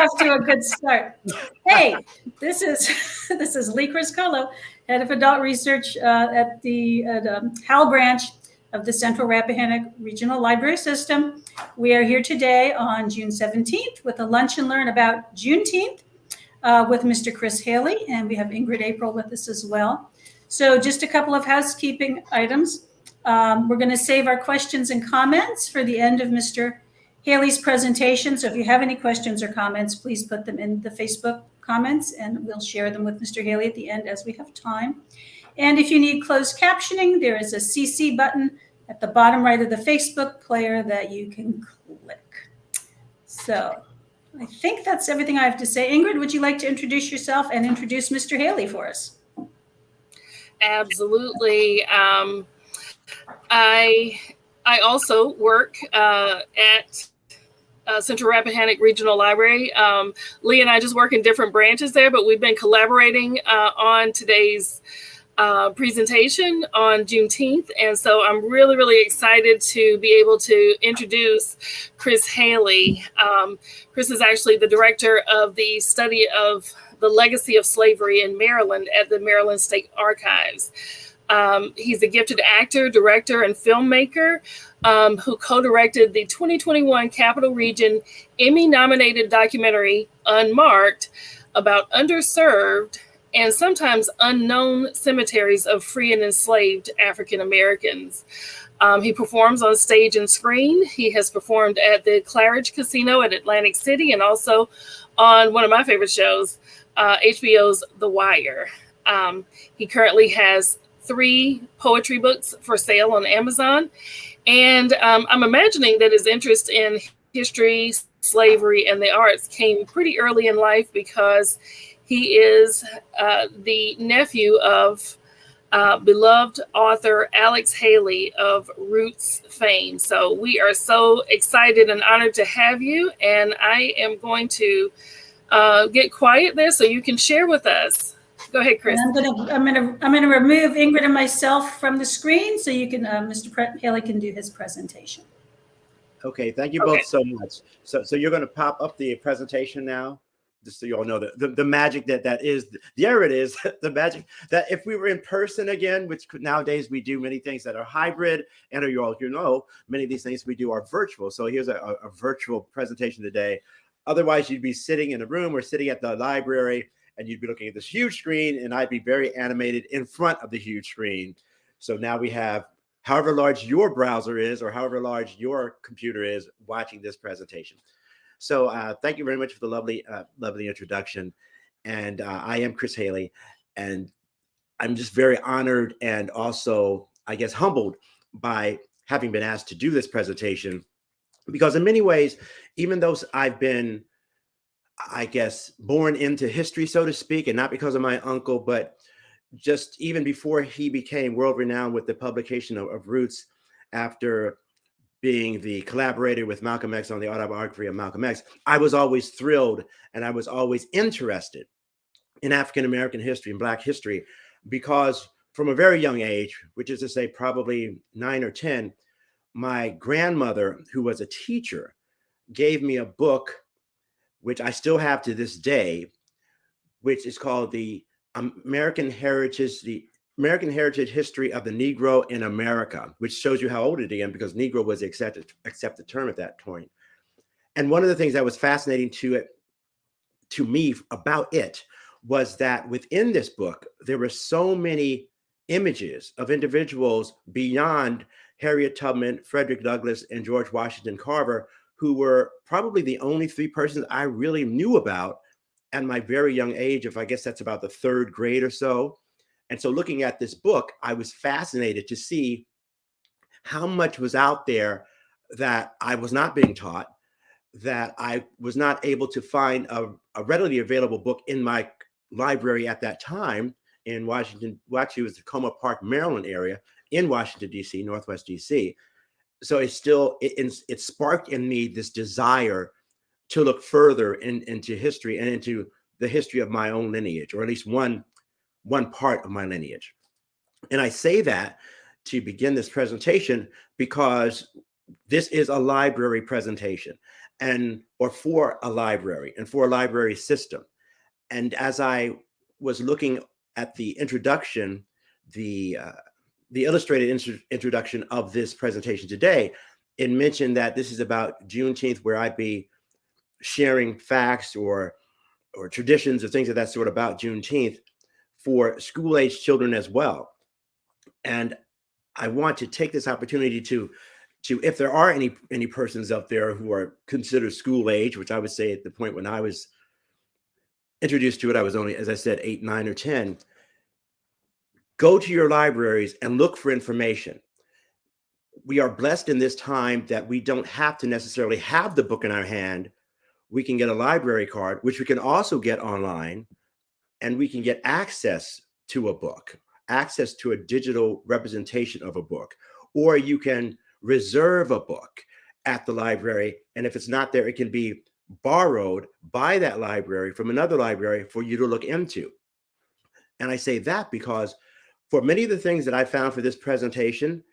off to a good start. Hey, this is Lee Criscolo, head of adult research at the HAL branch of the Central Rappahannock Regional Library System. We are here today on June 17th with a lunch and learn about Juneteenth with Mr. Chris Haley, and we have Ingrid April with us as well. So just a couple of housekeeping items. We're going to save our questions and comments for the end of Mr. Haley's presentation. So if you have any questions or comments, please put them in the Facebook comments and we'll share them with Mr. Haley at the end as we have time. And if you need closed captioning, there is a CC button at the bottom right of the Facebook player that you can click. So I think that's everything I have to say. Ingrid, would you like to introduce yourself and introduce Mr. Haley for us? Absolutely. I also work at Central Rappahannock Regional Library. Lee and I just work in different branches there, but we've been collaborating on today's presentation on Juneteenth. And so I'm really, really excited to be able to introduce Chris Haley. Chris is actually the director of the study of the legacy of slavery in Maryland at the Maryland State Archives. He's a gifted actor, director, and filmmaker who co-directed the 2021 Capital Region Emmy-nominated documentary Unmarked about underserved and sometimes unknown cemeteries of free and enslaved African Americans. He performs on stage and screen. He has performed at the Claridge Casino at Atlantic City and also on one of my favorite shows, HBO's The Wire. He currently has 3 poetry books for sale on Amazon. And I'm imagining that his interest in history, slavery, and the arts came pretty early in life because he is the nephew of beloved author Alex Haley of Roots fame. So we are so excited and honored to have you. And I am going to get quiet there so you can share with us. Go ahead, Chris. I'm gonna remove Ingrid and myself from the screen so you can Mr. Haley can do his presentation. Okay, thank you both so much. So you're going to pop up the presentation now, just so you all know the magic that is. There it is, the magic that if we were in person again, which nowadays we do many things that are hybrid, and many of these things we do are virtual. So here's a virtual presentation today. Otherwise, you'd be sitting in a room or sitting at the library, and you'd be looking at this huge screen, and I'd be very animated in front of the huge screen. So now we have however large your browser is or however large your computer is watching this presentation. So thank you very much for the lovely introduction. And I am Chris Haley, and I'm just very honored and also, I guess, humbled by having been asked to do this presentation, because in many ways, even though I've been, I guess, born into history, so to speak, and not because of my uncle, but just even before he became world-renowned with the publication of Roots, after being the collaborator with Malcolm X on the autobiography of Malcolm X, I was always thrilled and I was always interested in African-American history and Black history, because from a very young age, which is to say probably 9 or 10, my grandmother, who was a teacher, gave me a book which I still have to this day, which is called the American Heritage History of the Negro in America, which shows you how old it is again, because Negro was the accepted term at that point. And one of the things that was fascinating to me about it was that within this book, there were so many images of individuals beyond Harriet Tubman, Frederick Douglass, and George Washington Carver, who were probably the only 3 persons I really knew about at my very young age, if I guess that's about the 3rd grade or so. And so looking at this book, I was fascinated to see how much was out there that I was not being taught, that I was not able to find a readily available book in my library at that time in Washington. Well, actually, it was the Tacoma Park, Maryland area in Washington, D.C., Northwest D.C. So it sparked in me this desire to look further into history and into the history of my own lineage, or at least one part of my lineage. And I say that to begin this presentation because this is a library presentation. or for a library and for a library system. And as I was looking at the introduction, the illustrated introduction of this presentation today, it mentioned that this is about Juneteenth, where I'd be sharing facts or traditions or things of that sort about Juneteenth for school-age children as well. And I want to take this opportunity to if there are any persons out there who are considered school age, which I would say at the point when I was introduced to it, I was only, as I said, 8, 9, or 10. Go to your libraries and look for information. We are blessed in this time that we don't have to necessarily have the book in our hand. We can get a library card, which we can also get online, and we can get access to a book, access to a digital representation of a book, or you can reserve a book at the library. And if it's not there, it can be borrowed by that library from another library for you to look into. And I say that because for many of the things that I found for this presentation,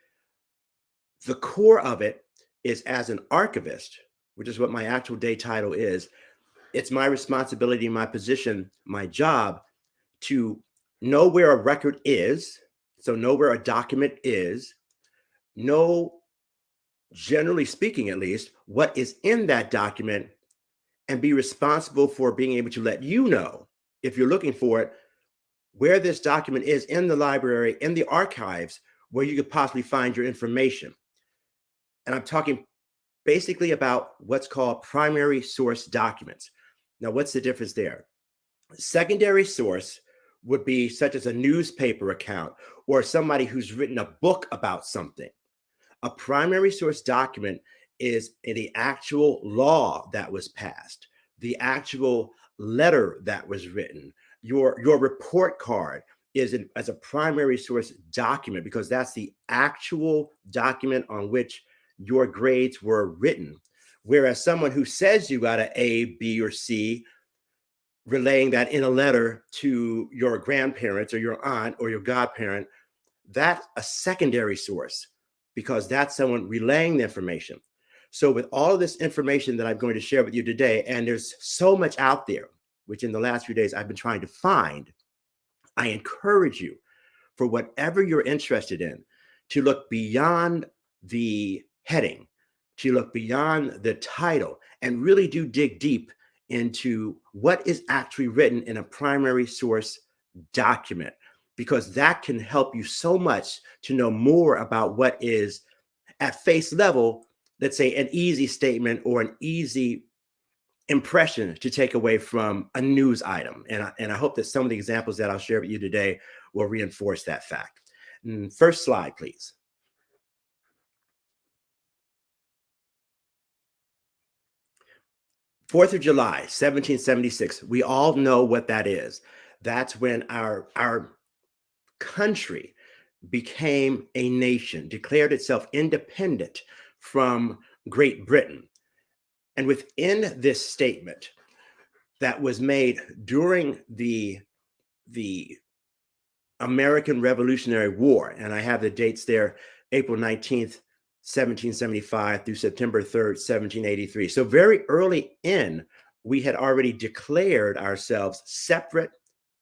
the core of it is, as an archivist, which is what my actual day title is, it's my responsibility, my position, my job to know where a record is, so know where a document is, know, generally speaking at least, what is in that document, and be responsible for being able to let you know, if you're looking for it, where this document is in the library, in the archives, where you could possibly find your information. And I'm talking basically about what's called primary source documents. Now, what's the difference there? Secondary source would be such as a newspaper account or somebody who's written a book about something. A primary source document is the actual law that was passed, the actual letter that was written. Your report card is as a primary source document because that's the actual document on which your grades were written. Whereas someone who says you got an A, B, or C, relaying that in a letter to your grandparents or your aunt or your godparent, that's a secondary source because that's someone relaying the information. So with all of this information that I'm going to share with you today, and there's so much out there, which in the last few days I've been trying to find, I encourage you, for whatever you're interested in, to look beyond the heading, to look beyond the title, and really do dig deep into what is actually written in a primary source document, because that can help you so much to know more about what is at face level, let's say, an easy statement or an easy impression to take away from a news item. And I hope that some of the examples that I'll share with you today will reinforce that fact. First slide, please. Fourth of July, 1776. We all know what that is. That's when our country became a nation, declared itself independent from Great Britain. And within this statement that was made during the American Revolutionary War, and I have the dates there, April 19th, 1775 through September 3rd, 1783. So very early in, we had already declared ourselves separate,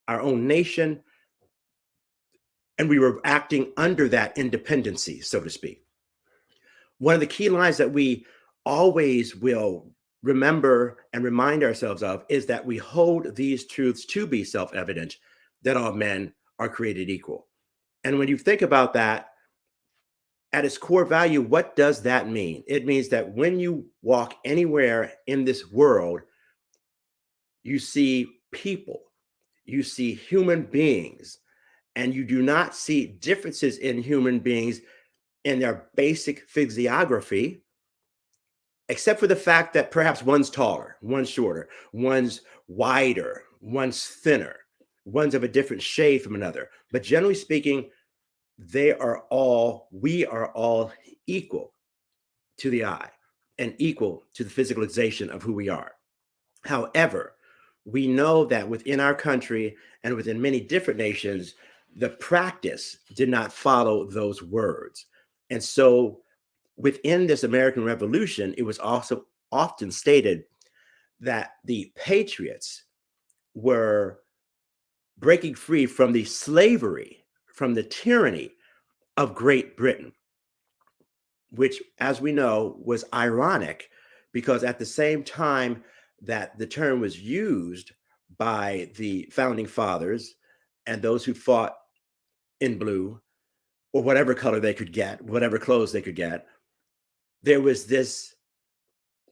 our own nation, and we were acting under that independency, so to speak. One of the key lines that we always will remember and remind ourselves of is that we hold these truths to be self-evident, that all men are created equal. And when you think about that, at its core value, what does that mean? It means that when you walk anywhere in this world, you see people, you see human beings, and you do not see differences in human beings in their basic physiography, except for the fact that perhaps one's taller, one's shorter, one's wider, one's thinner, one's of a different shade from another. But generally speaking, we are all equal to the eye and equal to the physicalization of who we are. However, we know that within our country and within many different nations, the practice did not follow those words. And so within this American Revolution, it was also often stated that the patriots were breaking free from the slavery, from the tyranny of Great Britain, which, as we know, was ironic because at the same time that the term was used by the founding fathers and those who fought in blue or whatever color they could get, whatever clothes they could get, there was this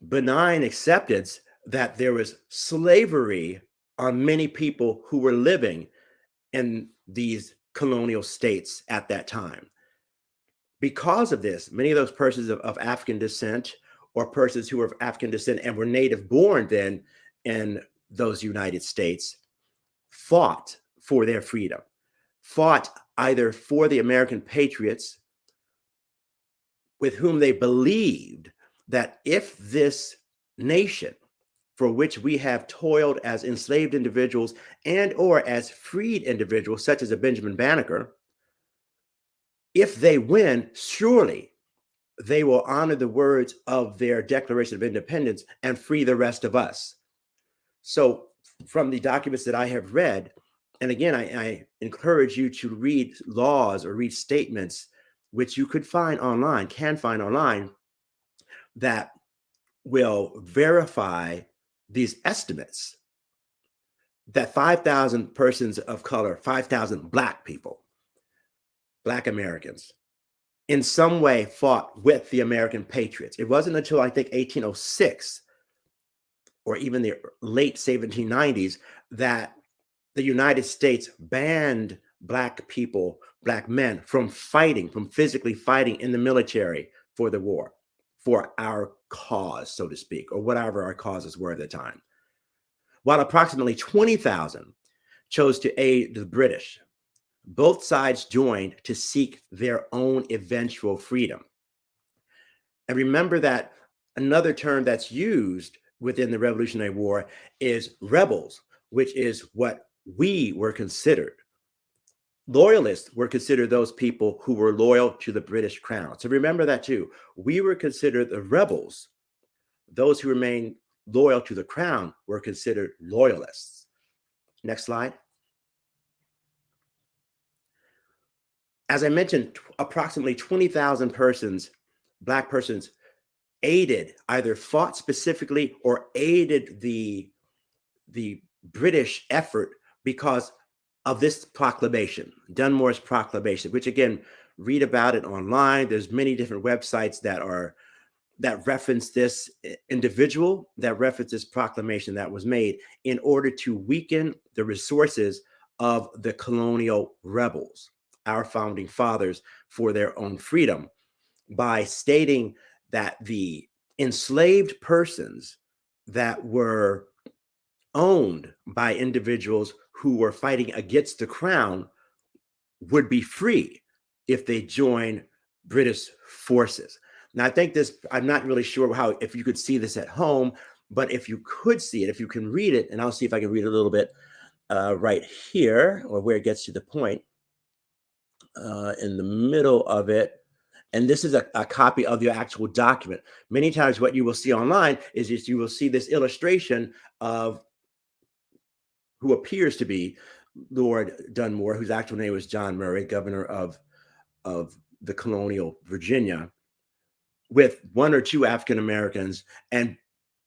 benign acceptance that there was slavery on many people who were living in these colonial states at that time. Because of this, many of those persons of African descent or persons who were of African descent and were native born then in those United States fought for their freedom, fought either for the American patriots with whom they believed that if this nation for which we have toiled as enslaved individuals and or as freed individuals, such as a Benjamin Banneker, if they win, surely they will honor the words of their Declaration of Independence and free the rest of us. So from the documents that I have read, and again, I encourage you to read laws or read statements, which you could find online, can find online, that will verify these estimates that 5,000 persons of color, 5,000 Black people, Black Americans, in some way fought with the American patriots. It wasn't until I think 1806 or even the late 1790s that the United States banned Black people, Black men from fighting, from physically fighting in the military for the war, for our cause, so to speak, or whatever our causes were at the time. While approximately 20,000 chose to aid the British, both sides joined to seek their own eventual freedom. And remember that another term that's used within the Revolutionary War is rebels, which is what we were considered. Loyalists were considered those people who were loyal to the British crown. So remember that too. We were considered the rebels. Those who remained loyal to the crown were considered loyalists. Next slide. As I mentioned, approximately 20,000 persons, Black persons, aided, either fought specifically or aided the British effort because of this proclamation, Dunmore's proclamation, which again, read about it online. There's many different websites that reference this individual, that reference this proclamation that was made in order to weaken the resources of the colonial rebels, our founding fathers, for their own freedom, by stating that the enslaved persons that were owned by individuals who were fighting against the crown would be free if they joined British forces. Now, I think this, I'm not really sure if you could see this at home, but if you could see it, if you can read it, and I'll see if I can read it a little bit right here, or where it gets to the point in the middle of it. And this is a copy of the actual document. Many times what you will see online is just you will see this illustration of who appears to be Lord Dunmore, whose actual name was John Murray, governor of the colonial Virginia, with one or two African Americans, and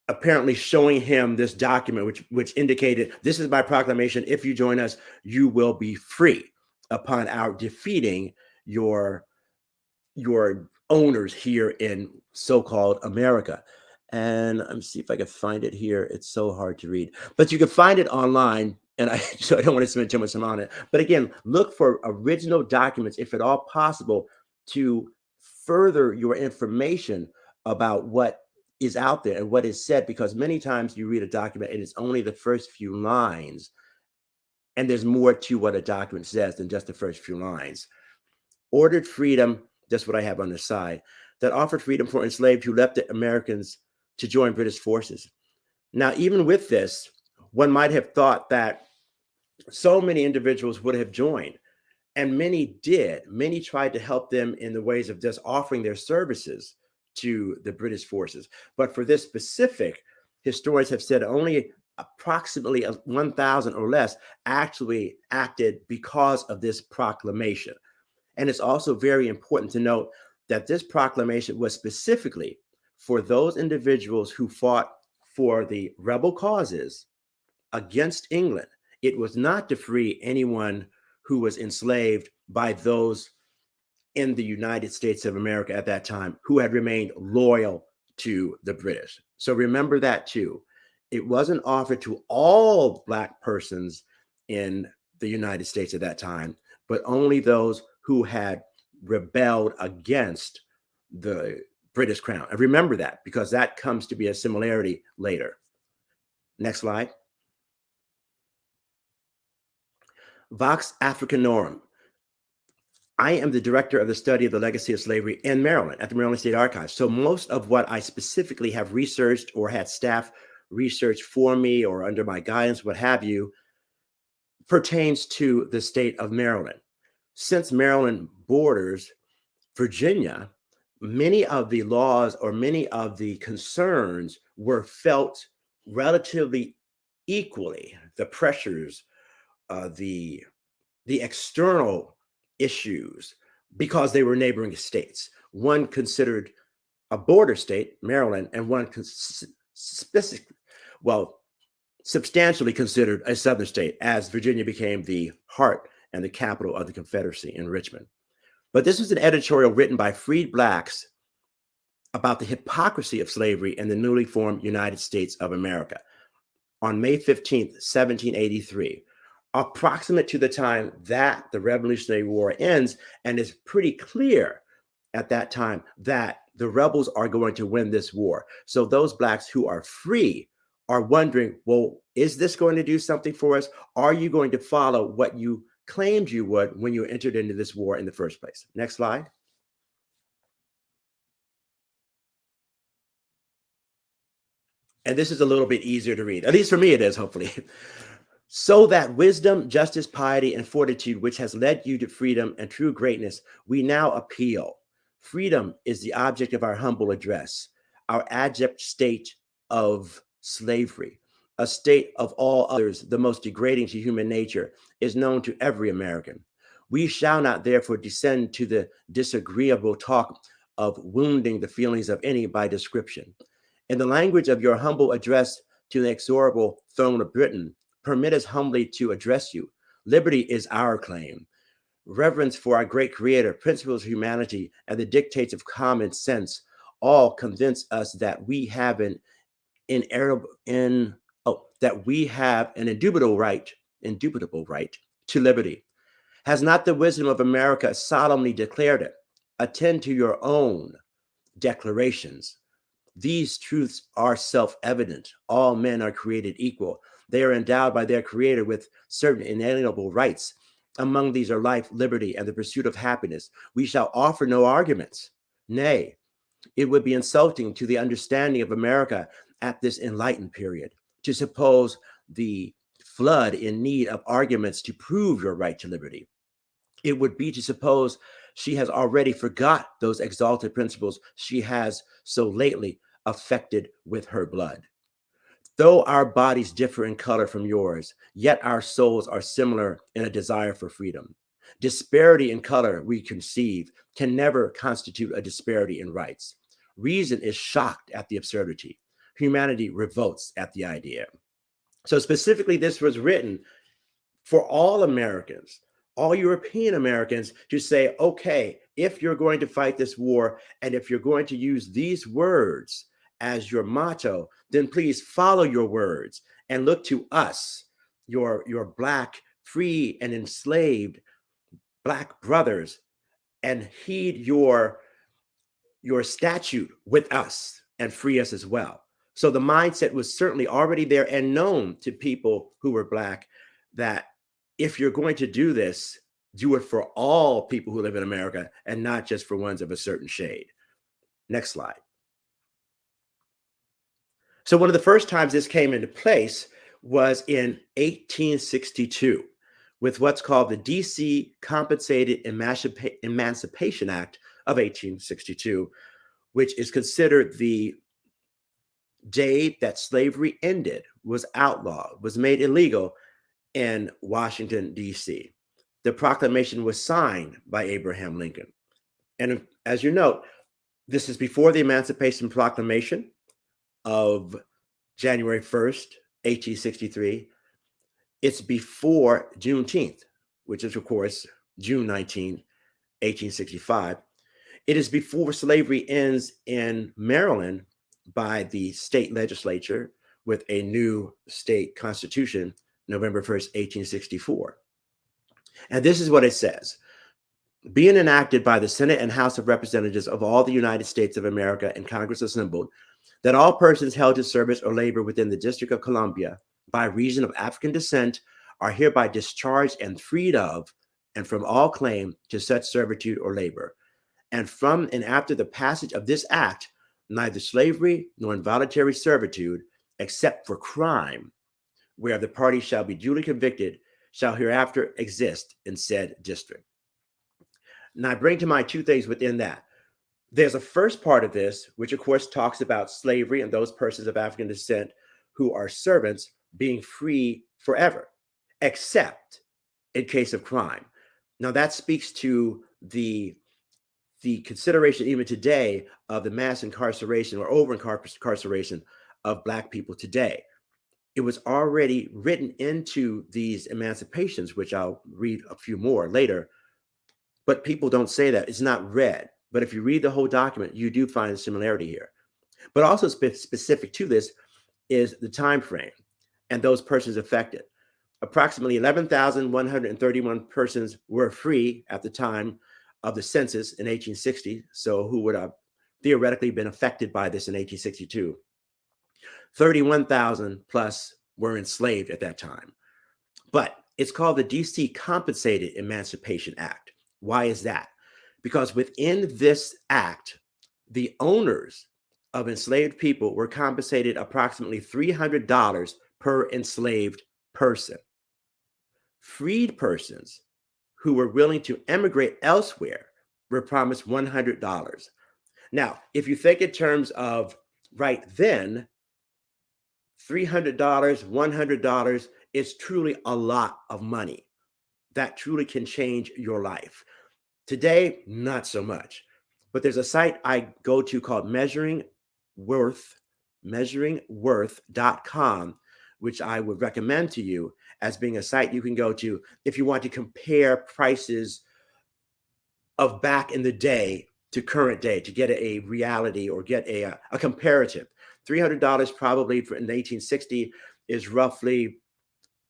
apparently showing him this document, which indicated, this is my proclamation. If you join us, you will be free upon our defeating your owners here in so-called America. And let me see if I can find it here. It's so hard to read, but you can find it online. And so I don't want to spend too much time on it. But again, look for original documents, if at all possible, to further your information about what is out there and what is said, because many times you read a document and it's only the first few lines, and there's more to what a document says than just the first few lines. Ordered freedom, that's what I have on the side, that offered freedom for enslaved who left the Americans to join British forces. Now, even with this, one might have thought that so many individuals would have joined, and many did. Many tried to help them in the ways of just offering their services to the British forces. But for this specific, historians have said only approximately 1,000 or less actually acted because of this proclamation. And it's also very important to note that this proclamation was specifically for those individuals who fought for the rebel causes against England. It was not to free anyone who was enslaved by those in the United States of America at that time who had remained loyal to the British. So remember that too. It wasn't offered to all Black persons in the United States at that time, but only those who had rebelled against the British Crown. And remember that, because that comes to be a similarity later. Next slide. Vox Africanorum. I am the director of the study of the legacy of slavery in Maryland at the Maryland State Archives. So most of what I specifically have researched or had staff research for me or under my guidance, what have you, pertains to the state of Maryland. Since Maryland borders Virginia, many of the laws or many of the concerns were felt relatively equally. The pressures, the external issues, because they were neighboring states. One considered a border state, Maryland, and one substantially considered a southern state, as Virginia became the heart and the capital of the Confederacy in Richmond. But this was an editorial written by freed Blacks about the hypocrisy of slavery in the newly formed United States of America on May 15th, 1783. Approximate to the time that the Revolutionary War ends, and it's pretty clear at that time that the rebels are going to win this war. So those Blacks who are free are wondering, well, is this going to do something for us? Are you going to follow what you claimed you would when you entered into this war in the first place? Next slide. And this is a little bit easier to read, at least for me it is, hopefully. So that wisdom, justice, piety, and fortitude, which has led you to freedom and true greatness, we now appeal. Freedom is the object of our humble address, our abject state of slavery, a state of all others, the most degrading to human nature, is known to every American. We shall not therefore descend to the disagreeable talk of wounding the feelings of any by description. In the language of your humble address to the inexorable throne of Britain, permit us humbly to address you. Liberty is our claim. Reverence for our great creator, principles of humanity, and the dictates of common sense all convince us that we have an indubitable right to liberty. Has not the wisdom of America solemnly declared it? Attend to your own declarations. These truths are self-evident. All men are created equal. They are endowed by their creator with certain inalienable rights. Among these are life, liberty, and the pursuit of happiness. We shall offer no arguments. Nay, it would be insulting to the understanding of America at this enlightened period to suppose the flood in need of arguments to prove your right to liberty. It would be to suppose she has already forgot those exalted principles she has so lately affected with her blood. Though our bodies differ in color from yours, yet our souls are similar in a desire for freedom. Disparity in color, we conceive, can never constitute a disparity in rights. Reason is shocked at the absurdity. Humanity revolts at the idea. So specifically, this was written for all Americans, all European Americans, to say, okay, if you're going to fight this war, and if you're going to use these words as your motto, then please follow your words and look to us, your Black, free and enslaved Black brothers, and heed your statute with us and free us as well. So the mindset was certainly already there and known to people who were Black, that if you're going to do this, do it for all people who live in America and not just for ones of a certain shade. Next slide. So one of the first times this came into place was in 1862 with what's called the DC Compensated Emancipation Act of 1862, which is considered the day that slavery ended, was outlawed, was made illegal in Washington, D.C. The proclamation was signed by Abraham Lincoln. And as you note, this is before the Emancipation Proclamation of January 1st, 1863. It's before Juneteenth, which is, of course, June 19, 1865. It is before slavery ends in Maryland by the state legislature with a new state constitution, November 1st, 1864. And this is what it says. Being enacted by the Senate and House of Representatives of all the United States of America and Congress assembled, that all persons held to service or labor within the District of Columbia by reason of African descent are hereby discharged and freed of and from all claim to such servitude or labor. And from and after the passage of this act, neither slavery nor involuntary servitude, except for crime, where the party shall be duly convicted, shall hereafter exist in said district. Now I bring to mind two things within that. There's a first part of this, which of course talks about slavery and those persons of African descent who are servants being free forever, except in case of crime. Now that speaks to the consideration even today of the mass incarceration or over incarceration of Black people today. It was already written into these emancipations, which I'll read a few more later, but people don't say that. It's not read. But if you read the whole document, you do find a similarity here. But also specific to this is the time frame and those persons affected. Approximately 11,131 persons were free at the time of the census in 1860, so who would have theoretically been affected by this in 1862. 31,000 plus were enslaved at that time. But it's called the DC Compensated Emancipation Act. Why is that? Because within this act, the owners of enslaved people were compensated approximately $300 per enslaved person. Freed persons who were willing to emigrate elsewhere were promised $100. Now, if you think in terms of right then, $300, $100 is truly a lot of money. That truly can change your life. Today, not so much. But there's a site I go to called measuringworth.com, which I would recommend to you as being a site you can go to if you want to compare prices of back in the day to current day, to get a reality or get a comparative. $300 probably in 1860 is roughly,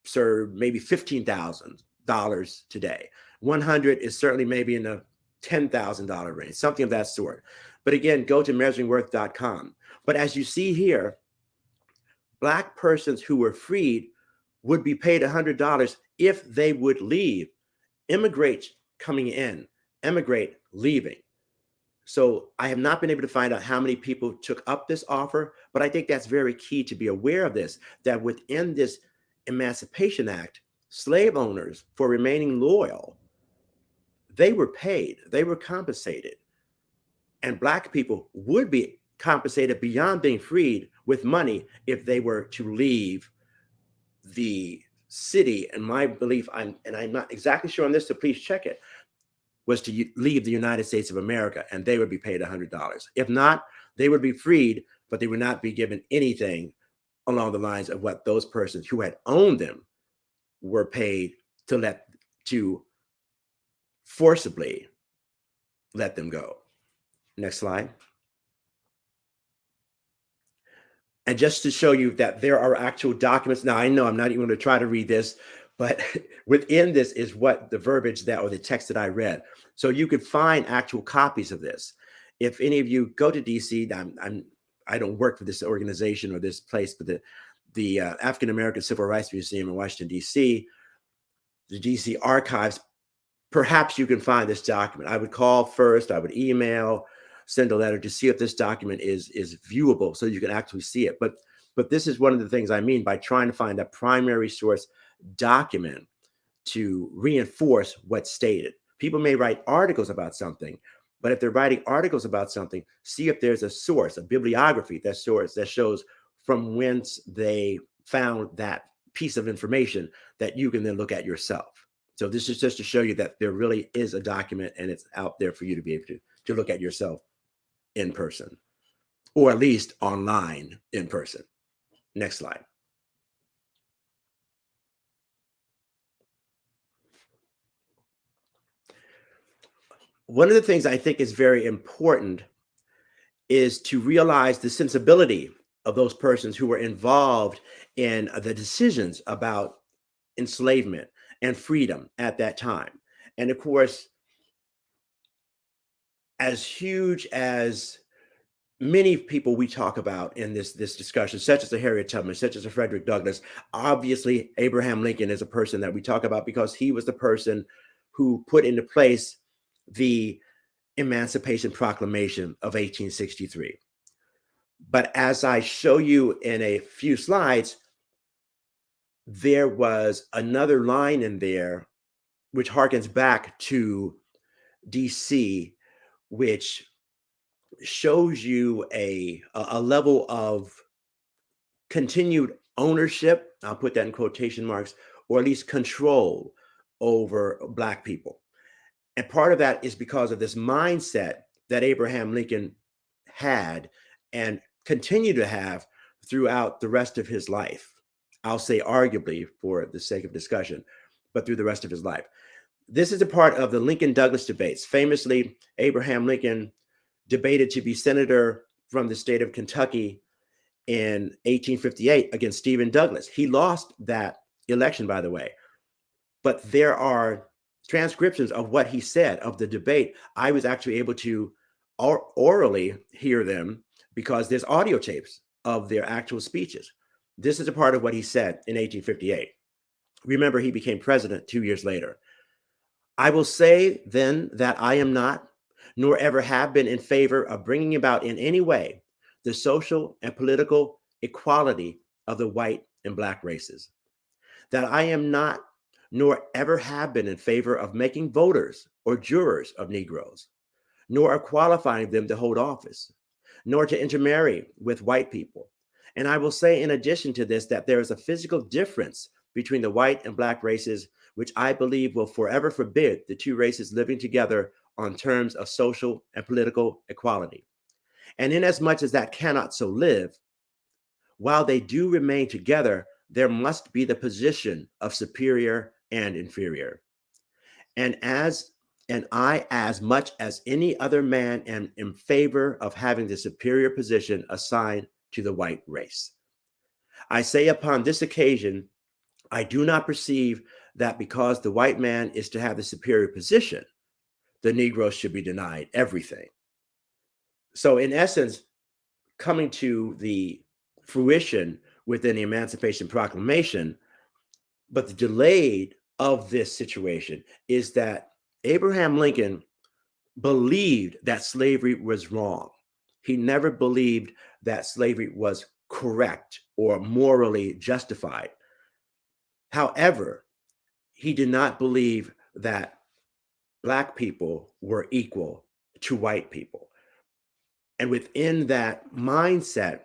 sir, maybe $15,000 today. 100 is certainly maybe in the $10,000 range, something of that sort. But again, go to measuringworth.com. But as you see here, Black persons who were freed would be paid $100 if they would leave. Immigrate coming in, emigrate leaving. So I have not been able to find out how many people took up this offer, but I think that's very key to be aware of this, that within this Emancipation Act, slave owners, for remaining loyal, they were paid, they were compensated. And Black people would be compensated beyond being freed with money if they were to leave the city. And my belief, I'm not exactly sure on this, so please check it, was to leave the United States of America, and they would be paid $100. If not, they would be freed, but they would not be given anything along the lines of what those persons who had owned them were paid to forcibly let them go. Next slide. And just to show you that there are actual documents. Now, I know I'm not even going to try to read this, but within this is what the verbiage that, or the text that I read. So you could find actual copies of this. If any of you go to DC, I don't work for this organization or this place, but the African American Civil Rights Museum in Washington, D.C., the DC archives, perhaps you can find this document. I would call first, I would email, send a letter to see if this document is viewable so you can actually see it. But this is one of the things I mean by trying to find a primary source document to reinforce what's stated. People may write articles about something, But if they're writing articles about something, see if there's a source, a bibliography that shows from whence they found that piece of information that you can then look at yourself. So this is just to show you that there really is a document and it's out there for you to be able to look at yourself in person, or at least online in person. Next slide. One of the things I think is very important is to realize the sensibility of those persons who were involved in the decisions about enslavement and freedom at that time. And of course, as huge as many people we talk about in this discussion, such as a Harriet Tubman, such as a Frederick Douglass, obviously Abraham Lincoln is a person that we talk about because he was the person who put into place the Emancipation Proclamation of 1863. But as I show you in a few slides, there was another line in there which harkens back to DC, which shows you a level of continued ownership, I'll put that in quotation marks, or at least control over Black people. And part of that is because of this mindset that Abraham Lincoln had and continued to have throughout the rest of his life. I'll say arguably for the sake of discussion, but through the rest of his life. This is a part of the Lincoln-Douglas debates. Famously, Abraham Lincoln debated to be senator from the state of Kentucky in 1858 against Stephen Douglas. He lost that election, by the way, but there are transcriptions of what he said of the debate. I was actually able to orally hear them because there's audio tapes of their actual speeches. This is a part of what he said in 1858. Remember, he became president 2 years later. I will say then that I am not, nor ever have been, in favor of bringing about in any way the social and political equality of the white and Black races. That I am not, nor ever have been, in favor of making voters or jurors of Negroes, nor of qualifying them to hold office, nor to intermarry with white people. And I will say in addition to this that there is a physical difference between the white and Black races, which I believe will forever forbid the two races living together on terms of social and political equality. And inasmuch as that cannot so live, while they do remain together, there must be the position of superior and inferior. And I, as much as any other man, am in favor of having the superior position assigned to the white race. I say upon this occasion, I do not perceive that because the white man is to have the superior position, the Negro should be denied everything. So in essence, coming to the fruition within the Emancipation Proclamation, but the delayed of this situation is that Abraham Lincoln believed that slavery was wrong. He never believed that slavery was correct or morally justified. However, he did not believe that Black people were equal to white people. And within that mindset,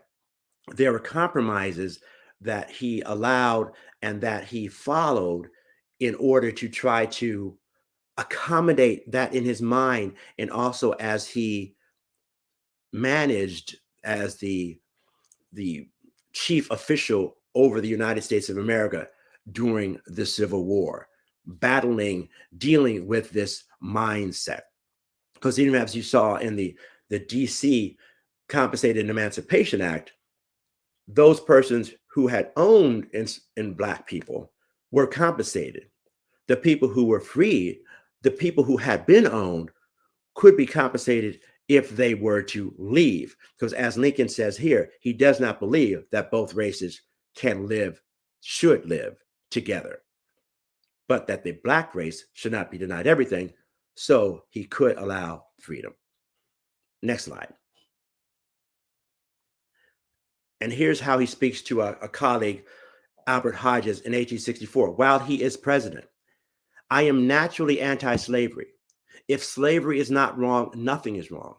there were compromises that he allowed and that he followed in order to try to accommodate that in his mind, and also as he managed as the chief official over the United States of America during the Civil War, dealing with this mindset. Because even as you saw in the DC Compensated Emancipation Act, those persons who had owned in Black people were compensated. The people who were freed, the people who had been owned, could be compensated if they were to leave. Because as Lincoln says here, he does not believe that both races should live together, but that the Black race should not be denied everything, so he could allow freedom. Next slide. And here's how he speaks to a colleague, Albert Hodges, in 1864, while he is president. I am naturally anti-slavery, If slavery is not wrong, nothing is wrong.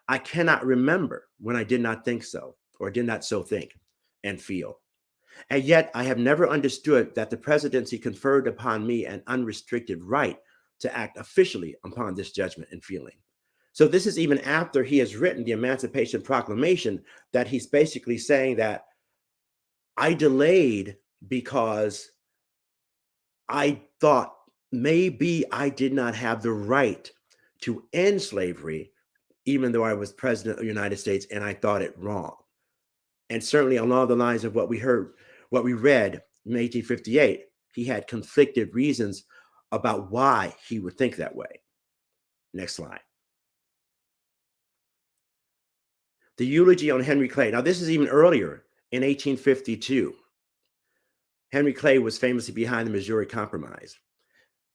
I cannot remember when I did not think so, or did not so think and feel. And yet I have never understood that the presidency conferred upon me an unrestricted right to act officially upon this judgment and feeling. So this is even after he has written the Emancipation Proclamation, that he's basically saying that I delayed because I thought maybe I did not have the right to end slavery, even though I was president of the United States and I thought it wrong. And certainly along the lines of what we read in 1858, he had conflicted reasons about why he would think that way. Next slide. The eulogy on Henry Clay. Now, this is even earlier in 1852. Henry Clay was famously behind the Missouri Compromise.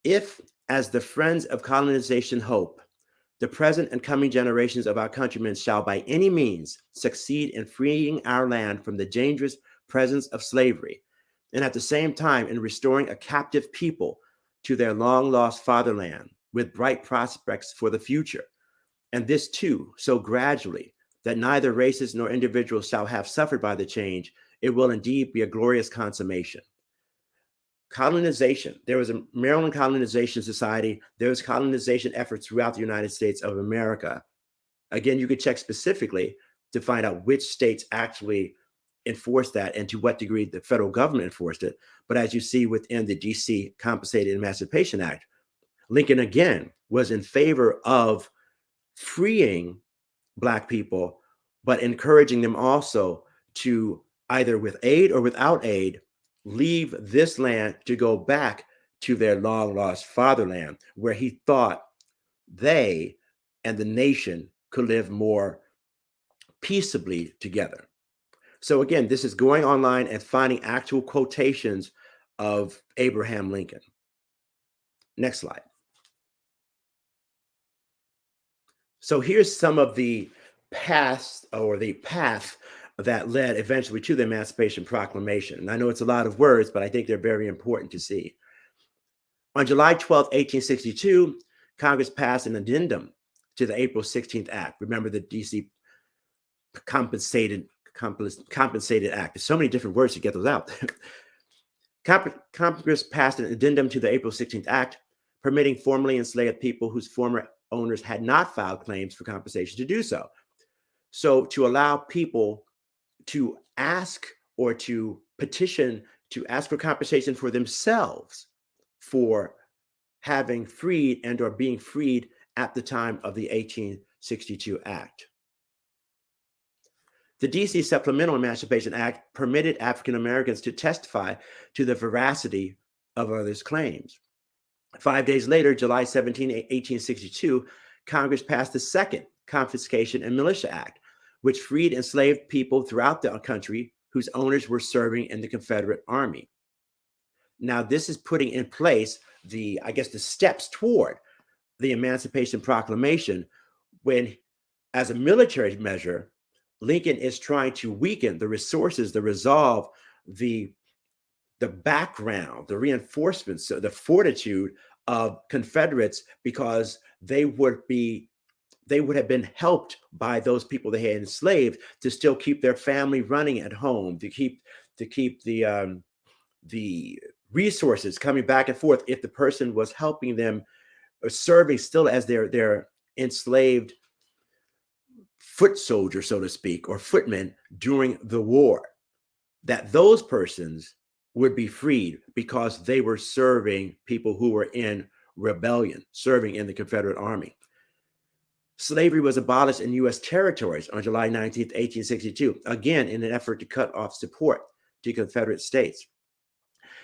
If, as the friends of colonization hope, the present and coming generations of our countrymen shall by any means succeed in freeing our land from the dangerous presence of slavery, and at the same time in restoring a captive people to their long-lost fatherland with bright prospects for the future, and this too so gradually that neither races nor individuals shall have suffered by the change, it will indeed be a glorious consummation. Colonization. There was a Maryland Colonization Society. There was colonization efforts throughout the United States of America. Again, you could check specifically to find out which states actually enforced that and to what degree the federal government enforced it. But as you see within the DC Compensated Emancipation Act, Lincoln again was in favor of freeing Black people, but encouraging them also to either with aid or without aid, leave this land to go back to their long lost fatherland, where he thought they and the nation could live more peaceably together. So again, this is going online and finding actual quotations of Abraham Lincoln. Next slide. So here's some of the path that led eventually to the Emancipation Proclamation. And I know it's a lot of words, but I think they're very important to see. On July 12, 1862, Congress passed an addendum to the April 16th Act. Remember the DC Compensated Act. There's so many different words to get those out. Congress passed an addendum to the April 16th Act, permitting formerly enslaved people whose former owners had not filed claims for compensation to do so. So to allow people to ask or to petition to ask for compensation for themselves for having freed and or being freed at the time of the 1862 Act. The DC Supplemental Emancipation Act permitted African Americans to testify to the veracity of others' claims. 5 days later, July 17, 1862, Congress passed the second Confiscation and Militia Act, which freed enslaved people throughout the country whose owners were serving in the Confederate Army. Now, this is putting in place the steps toward the Emancipation Proclamation, when, as a military measure, Lincoln is trying to weaken the resources, the resolve, the background, the reinforcements, the fortitude of Confederates, because they would have been helped by those people they had enslaved to still keep their family running at home, to keep the resources coming back and forth if the person was helping them or serving still as their enslaved foot soldier, so to speak, or footmen during the war, that those persons would be freed because they were serving people who were in rebellion, serving in the Confederate Army. Slavery was abolished in U.S. territories on July 19, 1862, again in an effort to cut off support to Confederate states.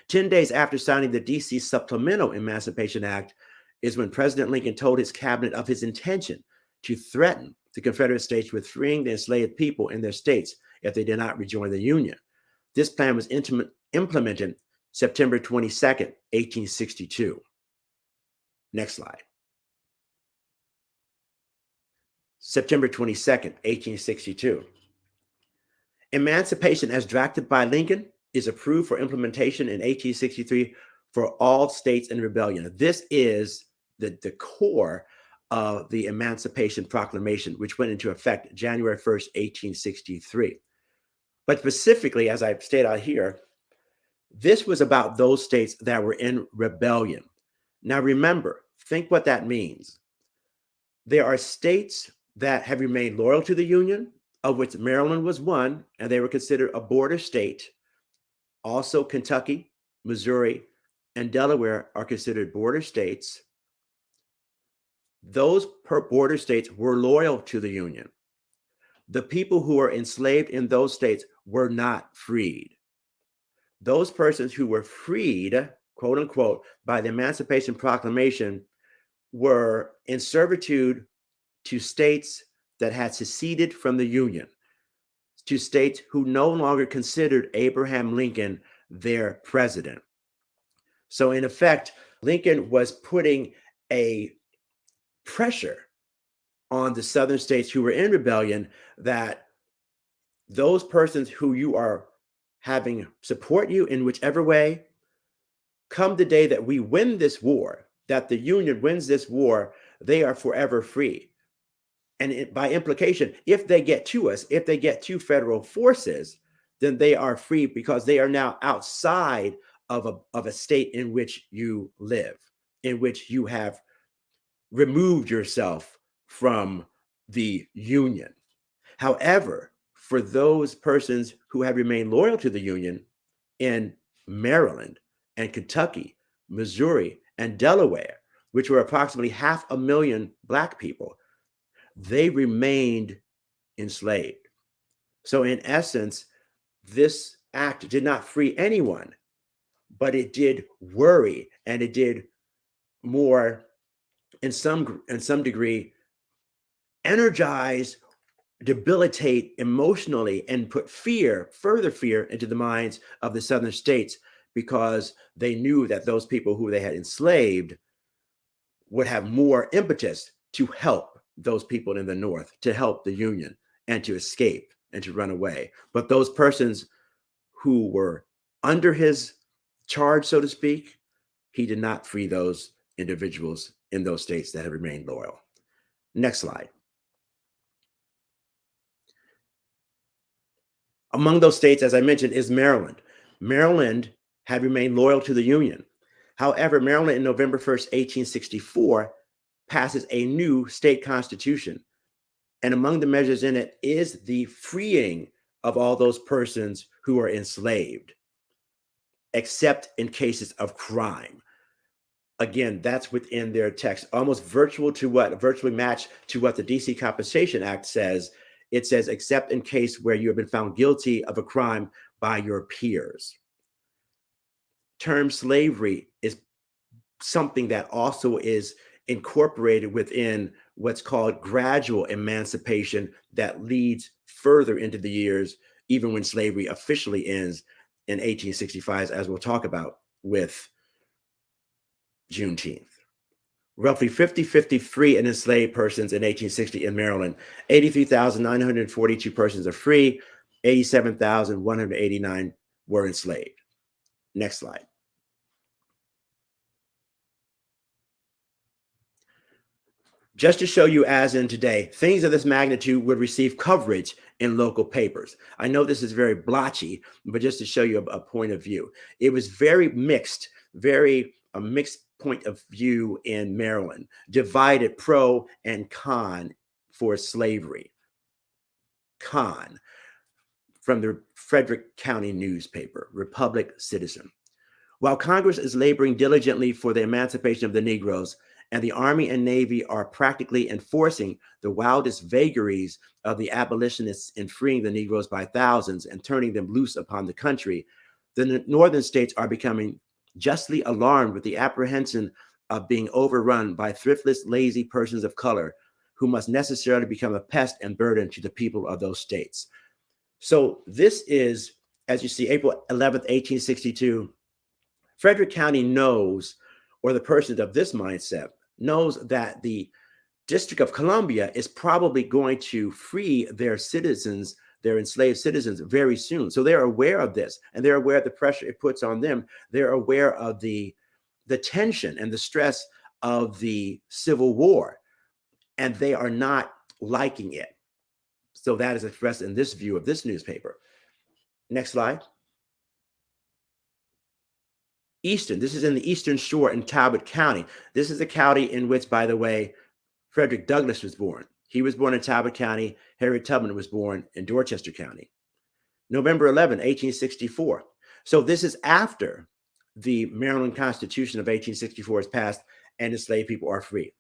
10 days after signing the DC Supplemental Emancipation Act is when President Lincoln told his cabinet of his intention to threaten the Confederate states with freeing the enslaved people in their states if they did not rejoin the Union. This plan was implemented September 22nd, 1862. Next slide. September 22nd, 1862. Emancipation as drafted by Lincoln is approved for implementation in 1863 for all states in rebellion. This is the core of the Emancipation Proclamation, which went into effect January 1st, 1863. But specifically, as I've stated out here, this was about those states that were in rebellion. Now remember, think what that means. There are states that have remained loyal to the Union, of which Maryland was one, and they were considered a border state. Also, Kentucky, Missouri, and Delaware are considered border states. Those border states were loyal to the Union. The people who were enslaved in those states were not freed. Those persons who were freed, quote unquote, by the Emancipation Proclamation were in servitude to states that had seceded from the Union, to states who no longer considered Abraham Lincoln their president. So in effect, Lincoln was putting a pressure on the southern states who were in rebellion that those persons who you are having support you in whichever way, come the day that we win this war, that the Union wins this war, they are forever free. And by implication, if they get to us, if they get to federal forces, then they are free because they are now outside of a state in which you live, in which you have removed yourself from the Union. However, for those persons who have remained loyal to the Union in Maryland and Kentucky, Missouri, and Delaware, which were approximately 500,000 Black people, they remained enslaved. So in essence, this act did not free anyone, but it did worry, and it did more, in some degree, energize, debilitate emotionally, and put further fear into the minds of the southern states, because they knew that those people who they had enslaved would have more impetus to help those people in the North, to help the Union, and to escape and to run away. But those persons who were under his charge, so to speak, he did not free those individuals in those states that had remained loyal. Next slide. Among those states, as I mentioned, is Maryland. Maryland had remained loyal to the Union. However, Maryland in November 1st, 1864, passes a new state constitution. And among the measures in it is the freeing of all those persons who are enslaved, except in cases of crime. Again, that's within their text, almost virtually matched to what the DC Compensation Act says. It says, except in case where you have been found guilty of a crime by your peers. Term slavery is something that also is incorporated within what's called gradual emancipation that leads further into the years, even when slavery officially ends in 1865, as we'll talk about with Juneteenth. Roughly 53 enslaved persons in 1860 in Maryland. 83,942 persons are free. 87,189 were enslaved. Next slide. Just to show you, as in today, things of this magnitude would receive coverage in local papers. I know this is very blotchy, but just to show you a point of view. It was very mixed, a mixed point of view in Maryland, divided pro and con for slavery. Con, from the Frederick County newspaper, Republic Citizen. While Congress is laboring diligently for the emancipation of the Negroes, and the Army and Navy are practically enforcing the wildest vagaries of the abolitionists in freeing the Negroes by thousands and turning them loose upon the country, the northern states are becoming justly alarmed with the apprehension of being overrun by thriftless, lazy persons of color who must necessarily become a pest and burden to the people of those states. So this is, as you see, April 11th, 1862. Frederick County knows, or the persons of this mindset, knows that the District of Columbia is probably going to free their citizens, their enslaved citizens, very soon. So they're aware of this, and they're aware of the pressure it puts on them. They're aware of the tension and the stress of the Civil War. and they are not liking it. So that is expressed in this view of this newspaper. Next slide. Eastern, this is in the Eastern Shore in Talbot County. This is a county in which, by the way, Frederick Douglass was born. He was born in Talbot County. Harriet Tubman was born in Dorchester County. November 11, 1864. So this is after the Maryland Constitution of 1864 is passed and enslaved people are free.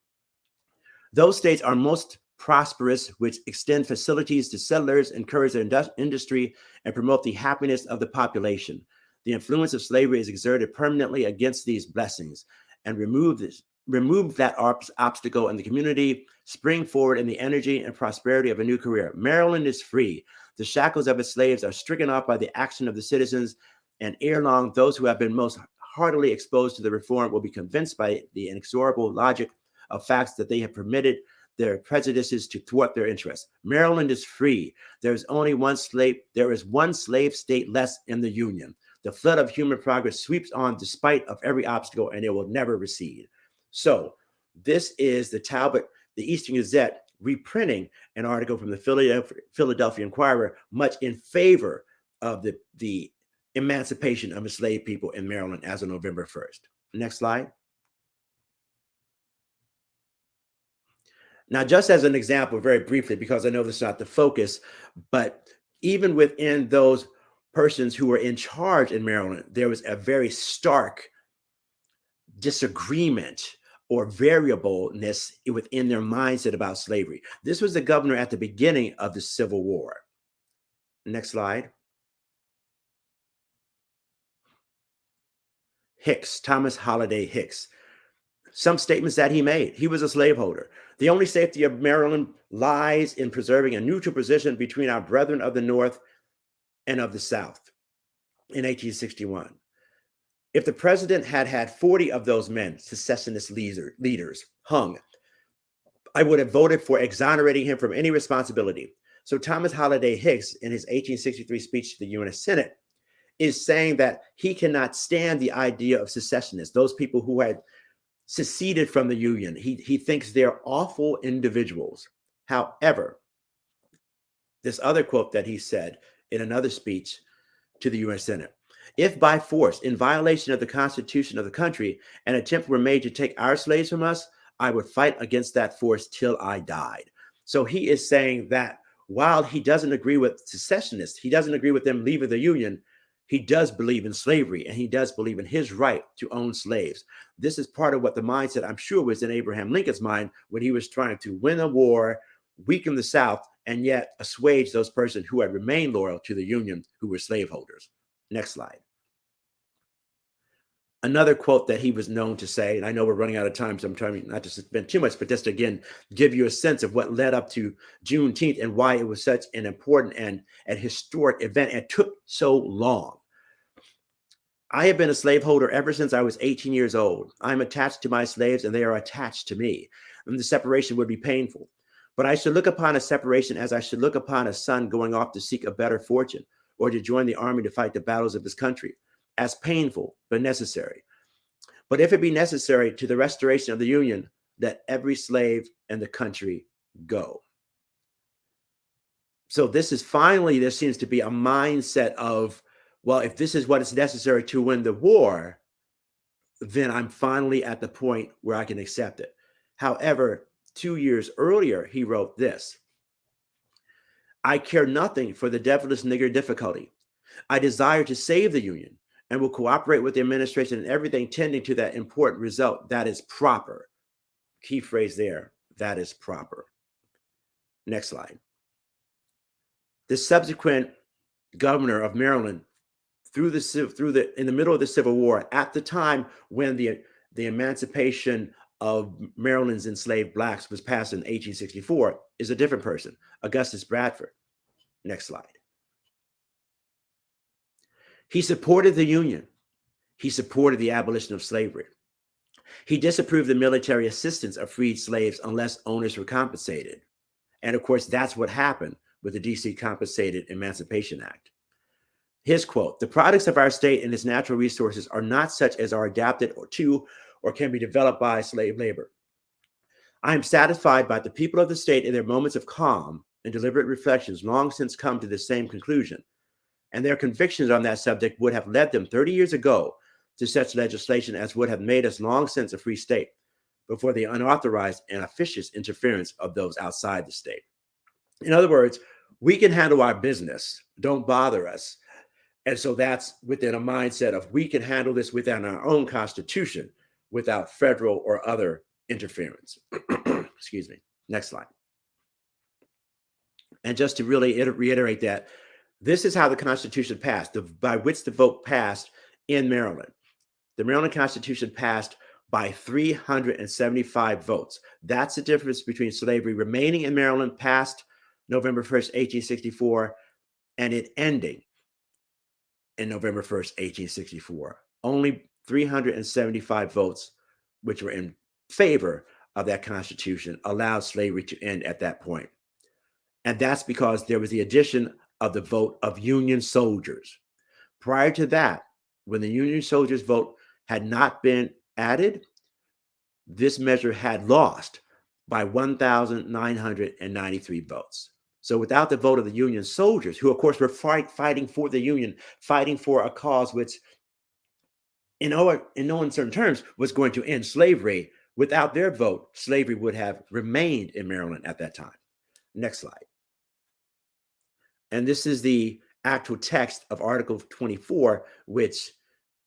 Those states are most prosperous, which extend facilities to settlers, encourage their industry, and promote the happiness of the population. The influence of slavery is exerted permanently against these blessings, and remove that obstacle in the community, spring forward in the energy and prosperity of a new career. Maryland is free. The shackles of its slaves are stricken off by the action of the citizens, and ere long, those who have been most heartily exposed to the reform will be convinced by the inexorable logic of facts that they have permitted their prejudices to thwart their interests. Maryland is free. There is one slave state less in the Union. The flood of human progress sweeps on despite of every obstacle, and it will never recede. So this is the Eastern Gazette reprinting an article from the Philadelphia Inquirer, much in favor of the emancipation of enslaved people in Maryland as of November 1st. Next slide. Now, just as an example, very briefly, because I know this is not the focus, but even within those persons who were in charge in Maryland, there was a very stark disagreement or variableness within their mindset about slavery. This was the governor at the beginning of the Civil War. Next slide. Hicks, Thomas Holliday Hicks. Some statements that he made. He was a slaveholder. The only safety of Maryland lies in preserving a neutral position between our brethren of the North and of the South in 1861. If the president had had 40 of those men, secessionist leaders, hung, I would have voted for exonerating him from any responsibility. So Thomas Holliday Hicks, in his 1863 speech to the U.S. Senate, is saying that he cannot stand the idea of secessionists, those people who had seceded from the Union. He thinks they're awful individuals. However, this other quote that he said in another speech to the U.S. Senate, if by force, in violation of the Constitution of the country, an attempt were made to take our slaves from us, I would fight against that force till I died. So he is saying that while he doesn't agree with secessionists, he doesn't agree with them leaving the Union, he does believe in slavery, and he does believe in his right to own slaves. This is part of what the mindset, I'm sure, was in Abraham Lincoln's mind when he was trying to win a war, weaken the South, and yet assuage those persons who had remained loyal to the Union, who were slaveholders. Next slide. Another quote that he was known to say, and I know we're running out of time, so I'm trying not to spend too much, but just to, again, give you a sense of what led up to Juneteenth and why it was such an important and historic event and took so long. I have been a slaveholder ever since I was 18 years old. I'm attached to my slaves and they are attached to me. And the separation would be painful. But I should look upon a separation as I should look upon a son going off to seek a better fortune or to join the army to fight the battles of his country, as painful but necessary. But if it be necessary to the restoration of the Union, let every slave in the country go. So this is finally, there seems to be a mindset of, well, if this is what is necessary to win the war, then I'm finally at the point where I can accept it. However, 2 years earlier, he wrote this: I care nothing for the devilish nigger difficulty. I desire to save the Union and will cooperate with the administration in everything tending to that important result. That is proper. Key phrase there, that is proper. Next slide. The subsequent governor of Maryland in the middle of the Civil War, at the time when the emancipation of Maryland's enslaved blacks was passed in 1864, is a different person, Augustus Bradford. Next slide. He supported the Union. He supported the abolition of slavery. He disapproved the military assistance of freed slaves unless owners were compensated. And of course, that's what happened with the DC Compensated Emancipation Act. His quote: the products of our state and its natural resources are not such as are adapted to or can be developed by slave labor. I am satisfied by the people of the state in their moments of calm and deliberate reflections long since come to the same conclusion, and their convictions on that subject would have led them 30 years ago to such legislation as would have made us long since a free state before the unauthorized and officious interference of those outside the state. In other words, we can handle our business, don't bother us. And so that's within a mindset of we can handle this within our own constitution without federal or other interference. Excuse me. Next slide. And just to really reiterate that, this is how the Constitution passed, by which the vote passed in Maryland. The Maryland Constitution passed by 375 votes. That's the difference between slavery remaining in Maryland past November 1st, 1864, and it ending in November 1st, 1864. Only 375 votes, which were in favor of that Constitution, allowed slavery to end at that point. And that's because there was the addition of the vote of Union soldiers. Prior to that, when the Union soldiers' vote had not been added, this measure had lost by 1,993 votes. So without the vote of the Union soldiers, who of course were fighting for the Union, fighting for a cause which in no uncertain terms was going to end slavery, without their vote, slavery would have remained in Maryland at that time. Next slide. And this is the actual text of Article 24, which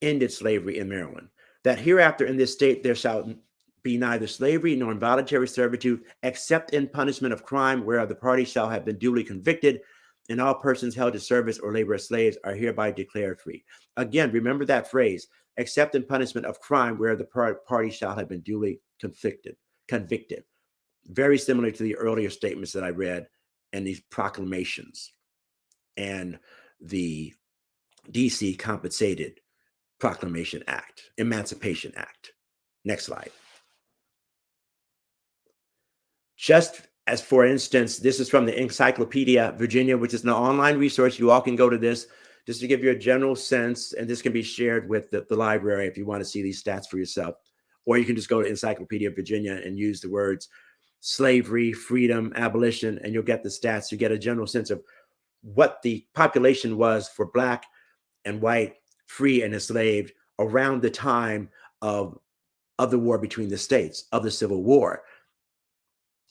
ended slavery in Maryland. That hereafter in this state there shall be neither slavery nor involuntary servitude, except in punishment of crime, whereof the party shall have been duly convicted, and all persons held to service or labor as slaves are hereby declared free. Again, remember that phrase, except in punishment of crime, where the party shall have been duly convicted. Very similar to the earlier statements that I read and these proclamations and the DC Compensated Proclamation Act, Emancipation Act. Next slide. Just as, for instance, this is from the Encyclopedia, Virginia, which is an online resource. You all can go to this just to give you a general sense, and this can be shared with the library if you want to see these stats for yourself. Or you can just go to Encyclopedia Virginia and use the words slavery, freedom, abolition, and you'll get the stats. You get a general sense of what the population was for Black and white, free and enslaved around the time of the war between the states, of the Civil War.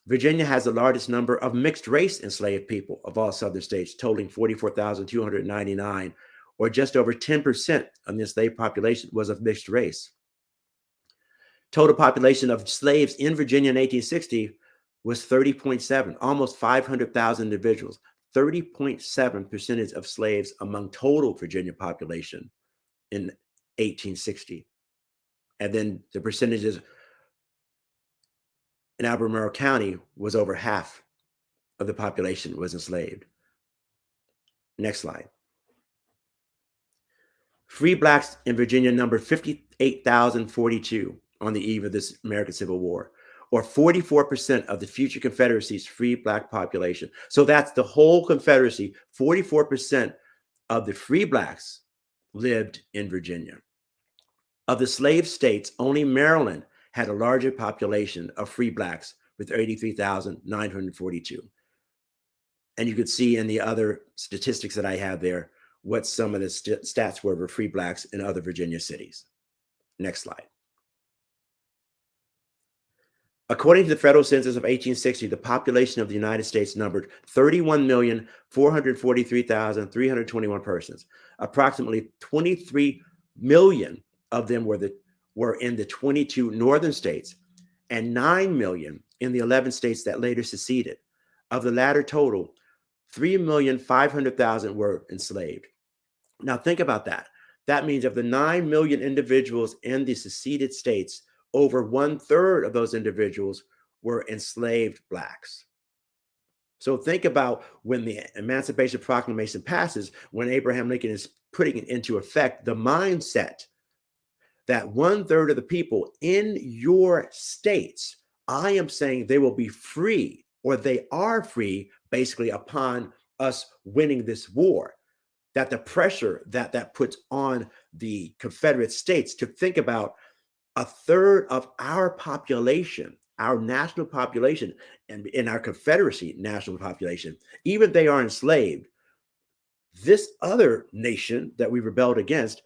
Virginia has the largest number of mixed race enslaved people of all southern states, totaling 44,299, or just over 10% of the enslaved population was of mixed race. Total population of slaves in Virginia in 1860 was 30.7, almost 500,000 individuals, 30.7% of slaves among total Virginia population in 1860. And then the percentages in Albemarle County was over half of the population was enslaved. Next slide. Free Blacks in Virginia numbered 58,042 on the eve of this American Civil War, or 44% of the future Confederacy's free Black population. So that's the whole Confederacy. 44% of the free Blacks lived in Virginia. Of the slave states, only Maryland had a larger population of free Blacks with 83,942. And you could see in the other statistics that I have there what some of the stats were for free Blacks in other Virginia cities. Next slide. According to the federal census of 1860, the population of the United States numbered 31,443,321 persons. Approximately 23 million of them were in the 22 northern states and 9 million in the 11 states that later seceded. Of the latter total, 3,500,000 were enslaved. Now think about that. That means of the 9 million individuals in the seceded states, over 1/3 of those individuals were enslaved Blacks. So think about when the Emancipation Proclamation passes, when Abraham Lincoln is putting it into effect, the mindset that 1/3 of the people in your states, I am saying they will be free, or they are free, basically upon us winning this war. That the pressure that puts on the Confederate states to think about 1/3 of our population, our national population and in our Confederacy national population, even they are enslaved, this other nation that we rebelled against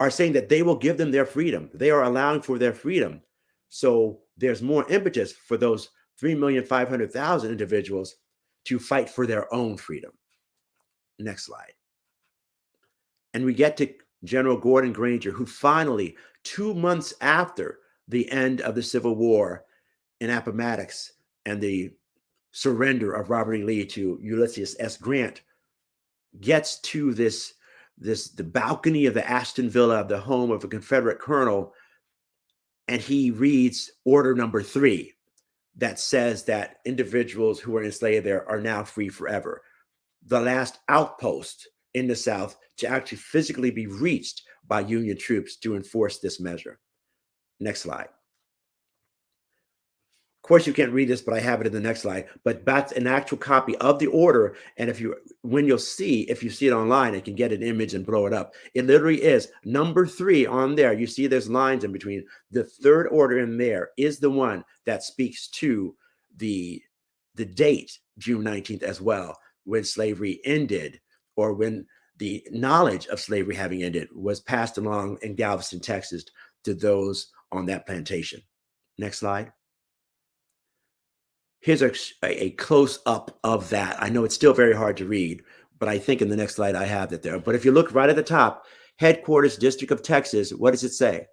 are saying that they will give them their freedom. They are allowing for their freedom. So there's more impetus for those 3,500,000 individuals to fight for their own freedom. Next slide. And we get to General Gordon Granger, who finally, 2 months after the end of the Civil War in Appomattox and the surrender of Robert E. Lee to Ulysses S. Grant, gets to the balcony of the Ashton Villa, the home of a Confederate colonel, and he reads order number 3 that says that individuals who are enslaved there are now free forever. The last outpost in the South to actually physically be reached by Union troops to enforce this measure. Next slide. Of course, you can't read this, but I have it in the next slide. But that's an actual copy of the order. And if you see it online, I can get an image and blow it up. It literally is number 3 on there. You see there's lines in between. The third order in there is the one that speaks to the date, June 19th, as well, when slavery ended, or when the knowledge of slavery having ended was passed along in Galveston, Texas, to those on that plantation. Next slide. Here's a close-up of that. I know it's still very hard to read, but I think in the next slide I have it there. But if you look right at the top, Headquarters, District of Texas, what does it say?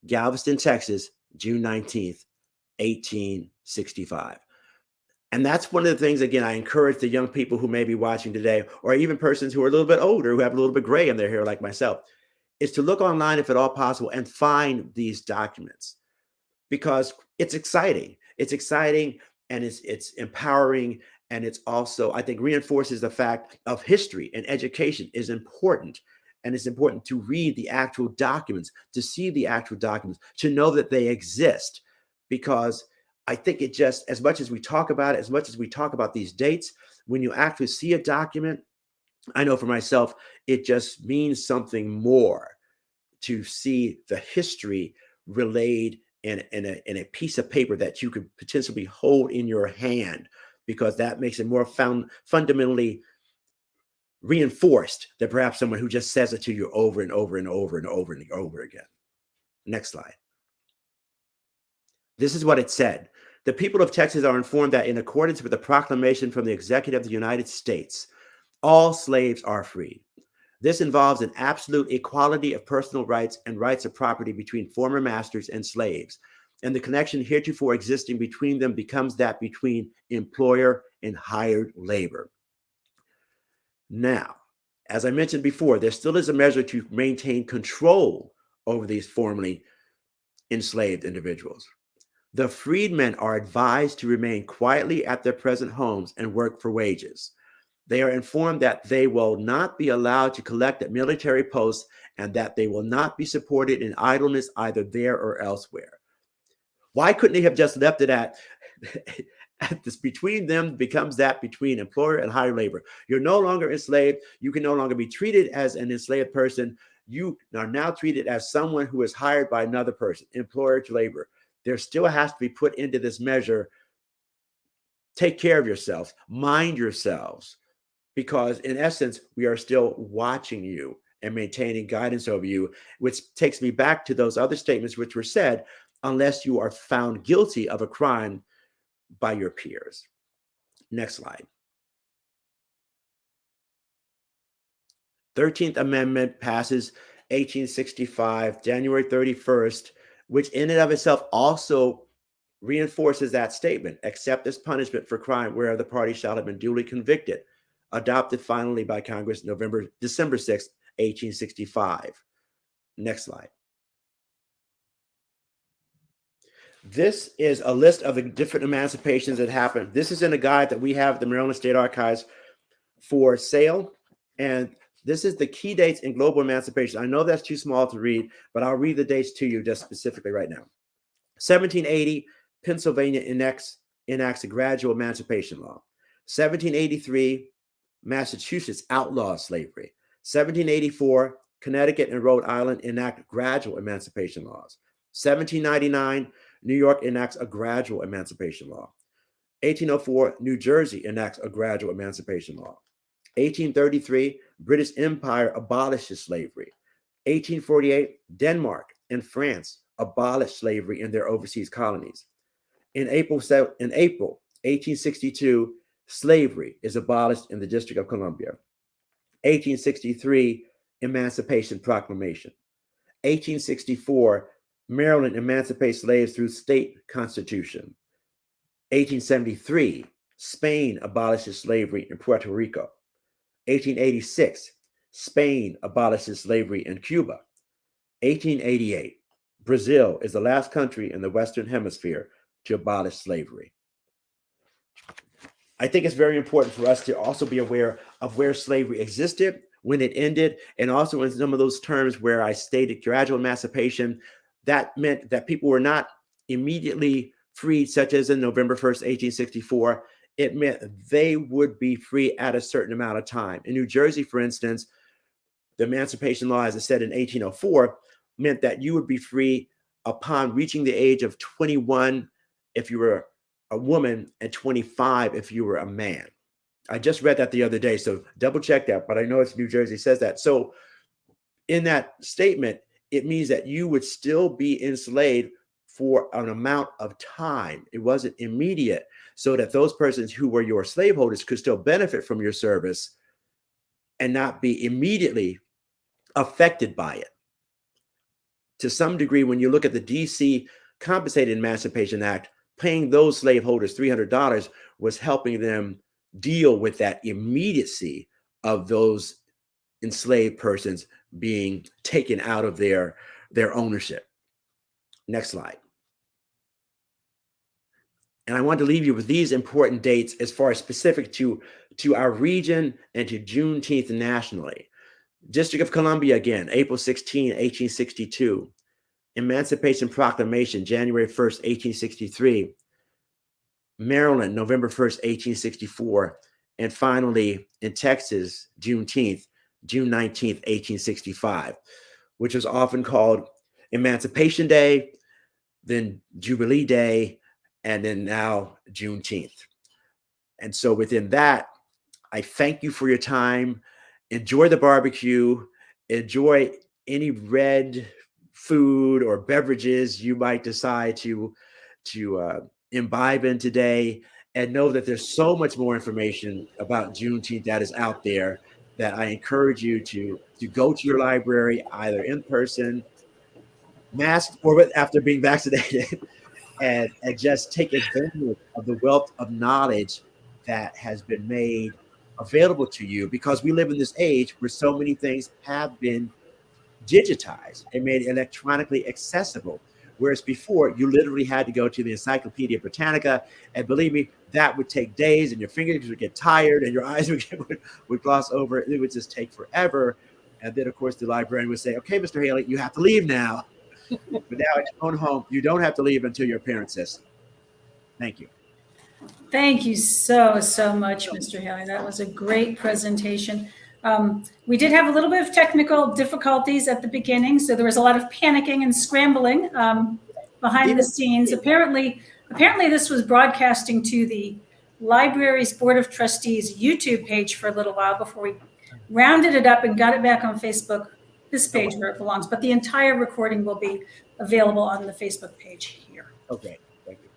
Galveston, Texas, June 19th, 1865. And that's one of the things, again, I encourage the young people who may be watching today, or even persons who are a little bit older, who have a little bit gray in their hair like myself, is to look online, if at all possible, and find these documents, because it's exciting. It's exciting, and it's empowering, and it's also, I think, reinforces the fact of history and education is important. And it's important to read the actual documents, to see the actual documents, to know that they exist, because I think it just, as much as we talk about it, as much as we talk about these dates, when you actually see a document, I know for myself, it just means something more to see the history relayed in a piece of paper that you could potentially hold in your hand, because that makes it more fundamentally reinforced than perhaps someone who just says it to you over and over and over and over and over again. Next slide. This is what it said. The people of Texas are informed that in accordance with the proclamation from the Executive of the United States, all slaves are free. This involves an absolute equality of personal rights and rights of property between former masters and slaves, and the connection heretofore existing between them becomes that between employer and hired labor. Now, as I mentioned before, there still is a measure to maintain control over these formerly enslaved individuals. The freedmen are advised to remain quietly at their present homes and work for wages. They are informed that they will not be allowed to collect at military posts and that they will not be supported in idleness either there or elsewhere. Why couldn't they have just left it at this between them becomes that between employer and hired labor? You're no longer enslaved. You can no longer be treated as an enslaved person. You are now treated as someone who is hired by another person, employer to labor. There still has to be put into this measure, take care of yourselves, mind yourselves, because in essence, we are still watching you and maintaining guidance over you, which takes me back to those other statements which were said, unless you are found guilty of a crime by your peers. Next slide. 13th Amendment passes 1865, January 31st, which in and of itself also reinforces that statement, except as punishment for crime where the party shall have been duly convicted, adopted finally by Congress December 6, 1865. Next slide. This is a list of the different emancipations that happened. This is in a guide that we have at the Maryland State Archives for sale. And this is the key dates in global emancipation. I know that's too small to read, but I'll read the dates to you just specifically right now. 1780, Pennsylvania enacts a gradual emancipation law. 1783, Massachusetts outlaws slavery. 1784, Connecticut and Rhode Island enact gradual emancipation laws. 1799, New York enacts a gradual emancipation law. 1804, New Jersey enacts a gradual emancipation law. 1833, British Empire abolishes slavery. 1848, Denmark and France abolished slavery in their overseas colonies. In April 1862, slavery is abolished in the District of Columbia. 1863, Emancipation Proclamation. 1864, Maryland emancipates slaves through state constitution. 1873, Spain abolishes slavery in Puerto Rico. 1886, Spain abolishes slavery in Cuba. 1888, Brazil is the last country in the Western Hemisphere to abolish slavery. I think it's very important for us to also be aware of where slavery existed, when it ended, and also in some of those terms where I stated gradual emancipation, that meant that people were not immediately freed, such as in November 1st, 1864. It meant they would be free at a certain amount of time. In New Jersey, for instance, the Emancipation Law, as I said in 1804, meant that you would be free upon reaching the age of 21 if you were a woman and 25 if you were a man. I just read that the other day, so double check that, but I know it's New Jersey says that. So in that statement, it means that you would still be enslaved for an amount of time. It wasn't immediate, so that those persons who were your slaveholders could still benefit from your service and not be immediately affected by it. To some degree, when you look at the DC Compensated Emancipation Act, paying those slaveholders $300 was helping them deal with that immediacy of those enslaved persons being taken out of their ownership. Next slide. And I want to leave you with these important dates as far as specific to our region and to Juneteenth nationally. District of Columbia again, April 16, 1862. Emancipation Proclamation, January 1st, 1863. Maryland, November 1st, 1864. And finally, in Texas, Juneteenth, June 19th, 1865, which was often called Emancipation Day, then Jubilee Day, and then now Juneteenth. And so within that, I thank you for your time. Enjoy the barbecue. Enjoy any red food or beverages you might decide to imbibe in today, and know that there's so much more information about Juneteenth that is out there that I encourage you to go to your library, either in person, masked, or after being vaccinated, and just take advantage of the wealth of knowledge that has been made available to you, because we live in this age where so many things have been digitized and made electronically accessible. Whereas before, you literally had to go to the Encyclopedia Britannica, and believe me, that would take days, and your fingers would get tired, and your eyes would gloss over. It would just take forever. And then, of course, the librarian would say, "Okay, Mr. Haley, you have to leave now." But now at your own home, you don't have to leave until your parent says so. Thank you. Thank you so much, Mr. Haley. That was a great presentation. We did have a little bit of technical difficulties at the beginning, so there was a lot of panicking and scrambling behind the scenes. Apparently this was broadcasting to the library's Board of Trustees YouTube page for a little while before we rounded it up and got it back on Facebook, this page where it belongs. But the entire recording will be available on the Facebook page here. Okay, thank you.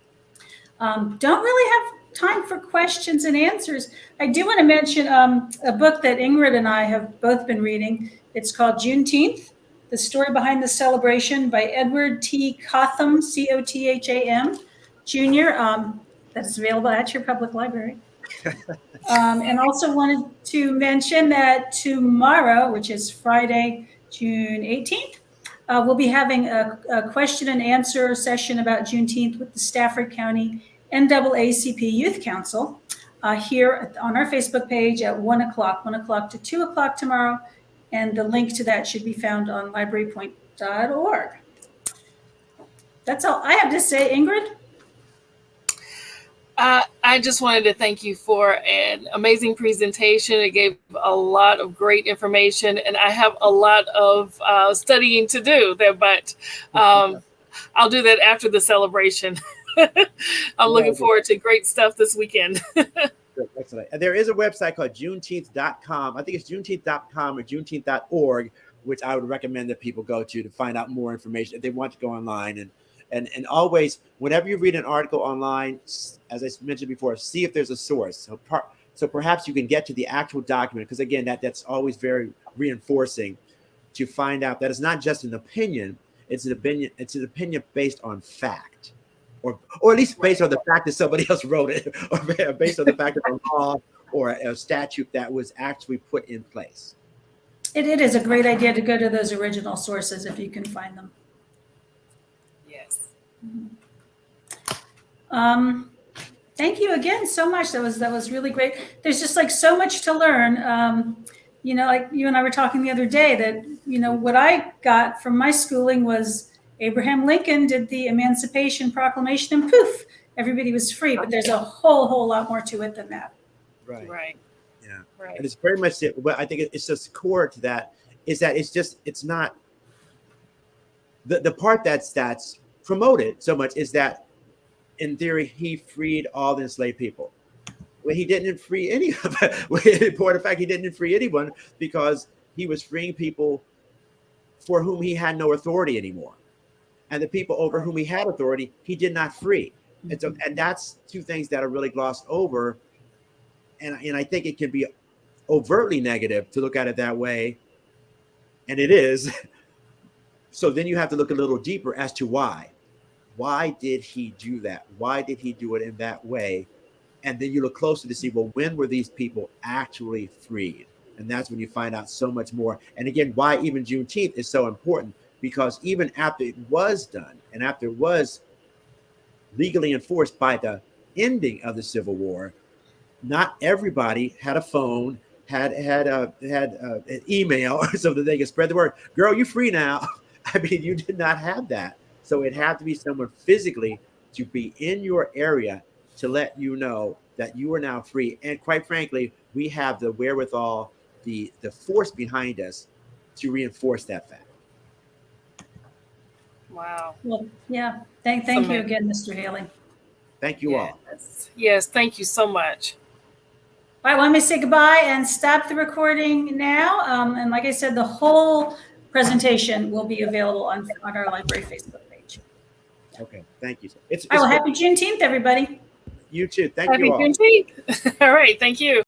Don't really have time for questions and answers. I do want to mention a book that Ingrid and I have both been reading. It's called Juneteenth, The Story Behind the Celebration by Edward T. Cotham, Cotham, Jr. That is available at your public library. And also wanted to mention that tomorrow, which is Friday, June 18th, we'll be having a question and answer session about Juneteenth with the Stafford County NAACP Youth Council here on our Facebook page at 1 o'clock to 2 o'clock tomorrow. And the link to that should be found on librarypoint.org. That's all I have to say, Ingrid. I just wanted to thank you for an amazing presentation. It gave a lot of great information, and I have a lot of studying to do there, but I'll do that after the celebration. I'm looking forward to great stuff this weekend. Excellent. And there is a website called Juneteenth.com. I think it's Juneteenth.com or Juneteenth.org, which I would recommend that people go to find out more information if they want to go online. And always, whenever you read an article online, as I mentioned before, see if there's a source. So perhaps you can get to the actual document, because again, that's always very reinforcing to find out that it's not just an opinion. It's an opinion based on fact. Or at least based on the fact that somebody else wrote it, or based on the fact that a law or a statute that was actually put in place. It is a great idea to go to those original sources if you can find them. Yes. Thank you again so much. That was really great. There's just like so much to learn. Like you and I were talking the other day that, what I got from my schooling was Abraham Lincoln did the Emancipation Proclamation and poof, everybody was free. But there's a whole lot more to it than that. Right. Yeah. Right. And it's very much it. But I think it's just core to that is that it's not the part that's promoted so much is that in theory he freed all the enslaved people. Well, he didn't free any of it. In point of fact, he didn't free anyone because he was freeing people for whom he had no authority anymore. And the people over whom he had authority, he did not free. And so, and that's two things that are really glossed over. And I think it can be overtly negative to look at it that way. And it is. So then you have to look a little deeper as to why. Why did he do that? Why did he do it in that way? And then you look closer to see, well, when were these people actually freed? And that's when you find out so much more. And again, why even Juneteenth is so important. Because even after it was done and after it was legally enforced by the ending of the Civil War, not everybody had a phone, had an email so that they could spread the word. Girl, you're free now. I mean, you did not have that. So it had to be someone physically to be in your area to let you know that you are now free. And quite frankly, we have the wherewithal, the force behind us to reinforce that fact. Wow. Well, yeah. Thank you again, Mr. Haley. Thank you all. Yes, thank you so much. All right, let me say goodbye and stop the recording now. And like I said, the whole presentation will be available on our library Facebook page. Okay, thank you. Happy Juneteenth, everybody. You too. Thank you all. Happy Juneteenth. All right, thank you.